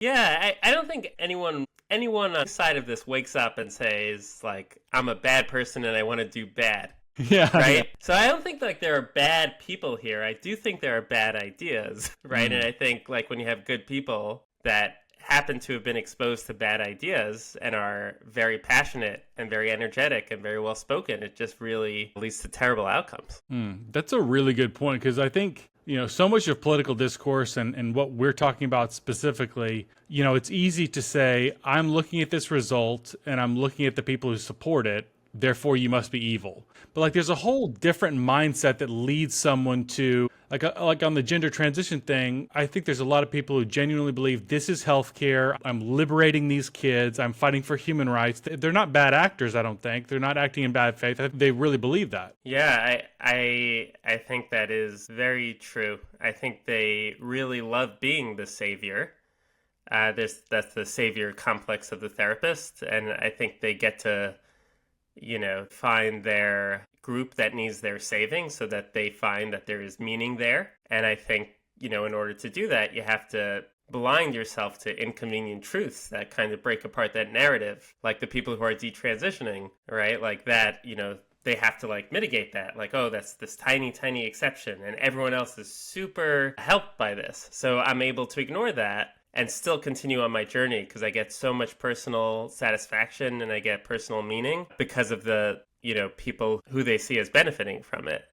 Yeah, I don't think anyone on the side of this wakes up and says like I'm a bad person and I want to do bad. Yeah, yeah. Right? So I don't think like there are bad people here. I do think there are bad ideas, right? And Mm. I think like when you have good people that happen to have been exposed to bad ideas and are very passionate and very energetic and very well spoken, it just really leads to terrible outcomes. That's a really good point because I think, so much of political discourse and what we're talking about specifically, it's easy to say, I'm looking at this result and I'm looking at the people who support it, therefore you must be evil. But like there's a whole different mindset that leads someone to like on the gender transition thing, I think there's a lot of people who genuinely believe this is healthcare. I'm liberating these kids. I'm fighting for human rights. They're not bad actors, I don't think. They're not acting in bad faith. They really believe that. Yeah, I think that is very true. I think they really love being the savior. That's the savior complex of the therapist, and I think they get to find their group that needs their saving so that they find that there is meaning there. And I think, in order to do that, you have to blind yourself to inconvenient truths that kind of break apart that narrative. Like the people who are detransitioning, right? Like that, they have to like mitigate that. Like, oh, that's this tiny, tiny exception. And everyone else is super helped by this. So I'm able to ignore that and still continue on my journey because I get so much personal satisfaction and I get personal meaning because of the, people who they see as benefiting from it.